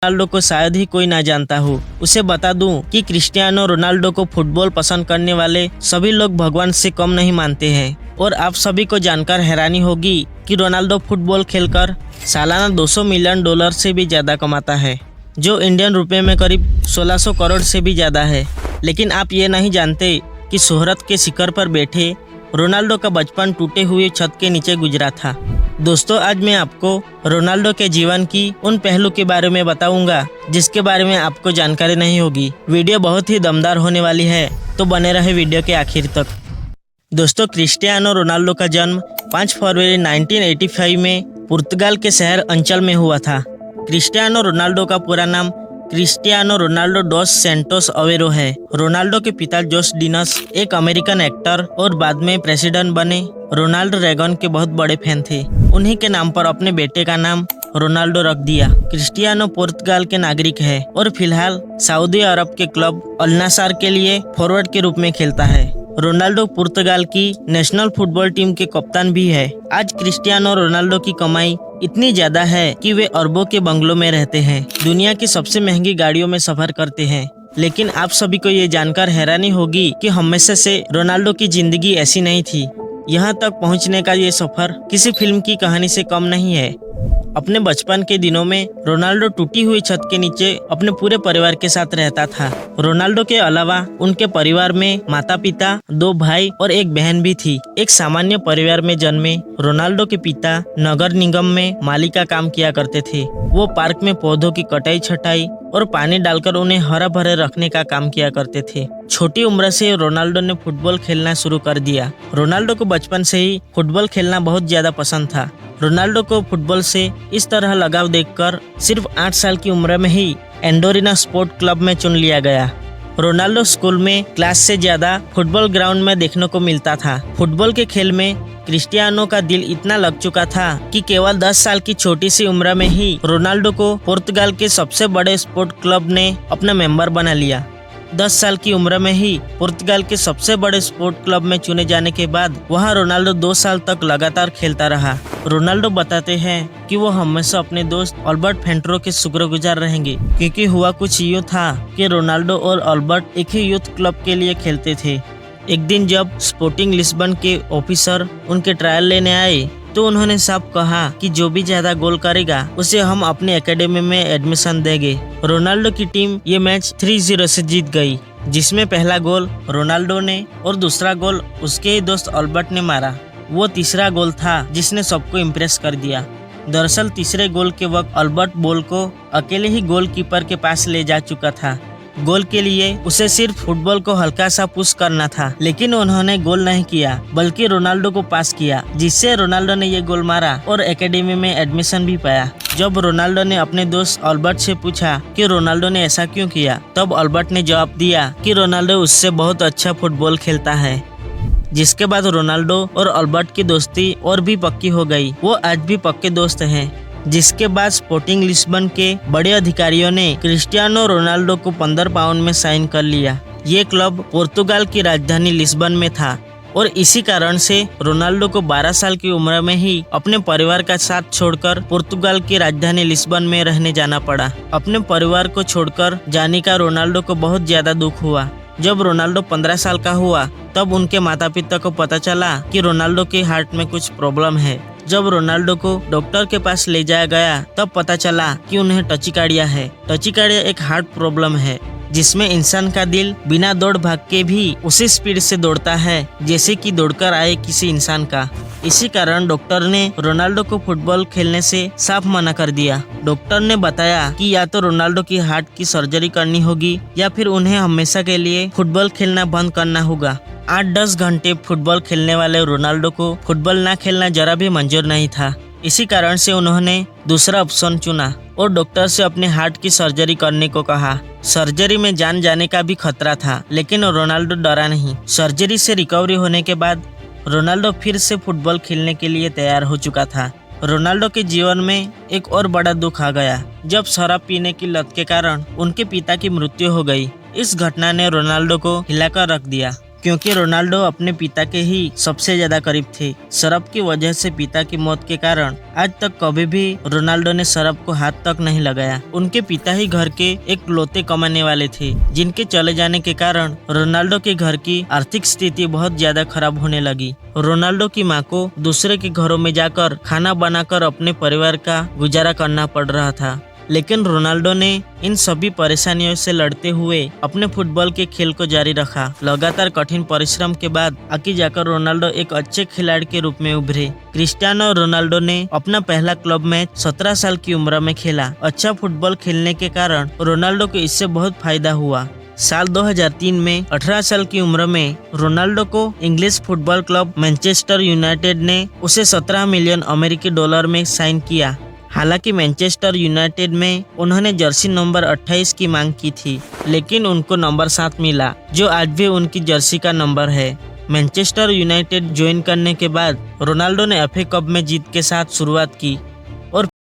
Ronaldo को शायद ही कोई ना जानता हो, उसे बता दूं कि क्रिस्टियानो रोनाल्डो को फुटबॉल पसंद करने वाले सभी लोग भगवान से कम नहीं मानते हैं। और आप सभी को जानकर हैरानी होगी कि रोनाल्डो फुटबॉल खेलकर सालाना $200 मिलियन से भी ज़्यादा कमाता है, जो इंडियन रुपए में करीब 1600 करोड़ से भी ज़्यादा है। लेकिन आप ये नहीं जानते कि शोहरत के शिखर पर बैठे रोनाल्डो का बचपन टूटे हुए छत के नीचे गुजरा था। दोस्तों, आज मैं आपको रोनाल्डो के जीवन की उन पहलू के बारे में बताऊंगा जिसके बारे में आपको जानकारी नहीं होगी। वीडियो बहुत ही दमदार होने वाली है, तो बने रहे वीडियो के आखिर तक। दोस्तों, क्रिस्टियानो रोनाल्डो का जन्म 5 फरवरी 1985 में पुर्तगाल के शहर अंचल में हुआ था। क्रिस्टियानो रोनाल्डो का पूरा नाम Cristiano Ronaldo dos Santos Aveiro है। रोनाल्डो के पिता जोस डिनस एक अमेरिकन एक्टर और बाद में प्रेसिडेंट बने रोनाल्ड रेगन के बहुत बड़े फैन थे। उन्हीं के नाम पर अपने बेटे का नाम रोनाल्डो रख दिया। क्रिस्टियानो पुर्तगाल के नागरिक है और फिलहाल सऊदी अरब के क्लब अल नासर के लिए फॉरवर्ड के रूप में खेलता है। रोनाल्डो पुर्तगाल की नेशनल फुटबॉल टीम के कप्तान भी है। आज क्रिस्टियानो रोनाल्डो की कमाई इतनी ज्यादा है कि वे अरबों के बंगलों में रहते हैं, दुनिया की सबसे महंगी गाड़ियों में सफर करते हैं। लेकिन आप सभी को ये जानकर हैरानी होगी कि हमेशा से रोनाल्डो की जिंदगी ऐसी नहीं थी। यहाँ तक पहुँचने का ये सफर किसी फिल्म की कहानी से कम नहीं है। अपने बचपन के दिनों में रोनाल्डो टूटी हुई छत के नीचे अपने पूरे परिवार के साथ रहता था। रोनाल्डो के अलावा उनके परिवार में माता पिता, 2 भाई और एक बहन भी थी। एक सामान्य परिवार में जन्मे रोनाल्डो के पिता नगर निगम में माली का काम किया करते थे। वो पार्क में पौधों की कटाई छटाई और पानी डालकर उन्हें हरा भरे रखने का काम किया करते थे। छोटी उम्र से रोनाल्डो ने फुटबॉल खेलना शुरू कर दिया। रोनाल्डो को बचपन से ही फुटबॉल खेलना बहुत ज्यादा पसंद था। रोनाल्डो को फुटबॉल से इस तरह लगाव देखकर सिर्फ 8 साल की उम्र में ही एंडोरिना स्पोर्ट क्लब में चुन लिया गया। रोनाल्डो स्कूल में क्लास से ज्यादा फुटबॉल ग्राउंड में देखने को मिलता था। फुटबॉल के खेल में क्रिस्टियानो का दिल इतना लग चुका था कि केवल 10 साल की छोटी सी उम्र में ही रोनाल्डो को पुर्तगाल के सबसे बड़े स्पोर्ट क्लब ने अपना मेंबर बना लिया। 10 साल की उम्र में ही पुर्तगाल के सबसे बड़े स्पोर्ट क्लब में चुने जाने के बाद वहां रोनाल्डो 2 साल तक लगातार खेलता रहा। रोनाल्डो बताते हैं कि वो हमेशा अपने दोस्त अल्बर्ट फेंट्रो के शुक्रगुजार रहेंगे, क्योंकि हुआ कुछ यूँ था कि रोनाल्डो और अल्बर्ट एक ही यूथ क्लब के लिए खेलते थे। एक दिन जब स्पोर्टिंग लिस्बन के ऑफिसर उनके ट्रायल लेने आए तो उन्होंने साफ कहा कि जो भी ज्यादा गोल करेगा उसे हम अपनी एकेडमी में एडमिशन देंगे। रोनाल्डो की टीम ये मैच 3-0 से जीत गई, जिसमें पहला गोल रोनाल्डो ने और दूसरा गोल उसके ही दोस्त अल्बर्ट ने मारा। वो तीसरा गोल था जिसने सबको इम्प्रेस कर दिया। दरअसल तीसरे गोल के वक्त अल्बर्ट बॉल को अकेले ही गोलकीपर के पास ले जा चुका था। गोल के लिए उसे सिर्फ फुटबॉल को हल्का सा पुश करना था, लेकिन उन्होंने गोल नहीं किया बल्कि रोनाल्डो को पास किया, जिससे रोनाल्डो ने ये गोल मारा और एकेडमी में एडमिशन भी पाया। जब रोनाल्डो ने अपने दोस्त अल्बर्ट से पूछा कि रोनाल्डो ने ऐसा क्यों किया, तब अल्बर्ट ने जवाब दिया कि रोनाल्डो उससे बहुत अच्छा फुटबॉल खेलता है। जिसके बाद रोनाल्डो और अल्बर्ट की दोस्ती और भी पक्की हो गई। वो आज भी पक्के दोस्त हैं। जिसके बाद स्पोर्टिंग लिस्बन के बड़े अधिकारियों ने क्रिस्टियानो रोनाल्डो को 15 पाउंड में साइन कर लिया। ये क्लब पुर्तगाल की राजधानी लिस्बन में था और इसी कारण से रोनाल्डो को 12 साल की उम्र में ही अपने परिवार का साथ छोड़कर पुर्तगाल की राजधानी लिस्बन में रहने जाना पड़ा। अपने परिवार को छोड़कर जाने का रोनाल्डो को बहुत ज्यादा दुख हुआ। जब रोनाल्डो 15 साल का हुआ तब उनके माता पिता को पता चला कि रोनाल्डो के हार्ट में कुछ प्रॉब्लम है। जब रोनाल्डो को डॉक्टर के पास ले जाया गया तब पता चला कि उन्हें टचिकार्डिया है। टचिकार्डिया एक हार्ट प्रॉब्लम है जिसमें इंसान का दिल बिना दौड़ भाग के भी उसी स्पीड से दौड़ता है जैसे कि दौड़कर आए किसी इंसान का। इसी कारण डॉक्टर ने रोनाल्डो को फुटबॉल खेलने से साफ मना कर दिया। डॉक्टर ने बताया कि या तो रोनाल्डो की हार्ट की सर्जरी करनी होगी या फिर उन्हें हमेशा के लिए फुटबॉल खेलना बंद करना होगा। 8-10 घंटे फुटबॉल खेलने वाले रोनाल्डो को फुटबॉल ना खेलना जरा भी मंजूर नहीं था। इसी कारण से उन्होंने दूसरा ऑप्शन चुना और डॉक्टर से अपने हार्ट की सर्जरी करने को कहा। सर्जरी में जान जाने का भी खतरा था, लेकिन रोनाल्डो डरा नहीं। सर्जरी से रिकवरी होने के बाद रोनाल्डो फिर से फुटबॉल खेलने के लिए तैयार हो चुका था। रोनाल्डो के जीवन में एक और बड़ा दुख आ गया जब शराब पीने की लत के कारण उनके पिता की मृत्यु हो गई। इस घटना ने रोनाल्डो को हिलाकर रख दिया। क्योंकि रोनाल्डो अपने पिता के ही सबसे ज्यादा करीब थे। शराब की वजह से पिता की मौत के कारण आज तक कभी भी रोनाल्डो ने शराब को हाथ तक नहीं लगाया। उनके पिता ही घर के एक लौते कमाने वाले थे, जिनके चले जाने के कारण रोनाल्डो के घर की आर्थिक स्थिति बहुत ज्यादा खराब होने लगी। रोनाल्डो की माँ को दूसरे के घरों में जाकर खाना बनाकर अपने परिवार का गुजारा करना पड़ रहा था। लेकिन रोनाल्डो ने इन सभी परेशानियों से लड़ते हुए अपने फुटबॉल के खेल को जारी रखा। लगातार कठिन परिश्रम के बाद आगे जाकर रोनाल्डो एक अच्छे खिलाड़ी के रूप में उभरे। क्रिस्टियानो रोनाल्डो ने अपना पहला क्लब मैच 17 साल की उम्र में खेला। अच्छा फुटबॉल खेलने के कारण रोनाल्डो को इससे बहुत फायदा हुआ। साल 2003 में 18 साल की उम्र में रोनाल्डो को English football club Manchester United ने उसे 17 मिलियन अमेरिकी डॉलर में साइन किया। हालांकि मैनचेस्टर यूनाइटेड में उन्होंने जर्सी नंबर 28 की मांग की थी, लेकिन उनको नंबर 7 मिला, जो आज भी उनकी जर्सी का नंबर है। मैनचेस्टर यूनाइटेड ज्वाइन करने के बाद रोनाल्डो ने एफए कप में जीत के साथ शुरुआत की।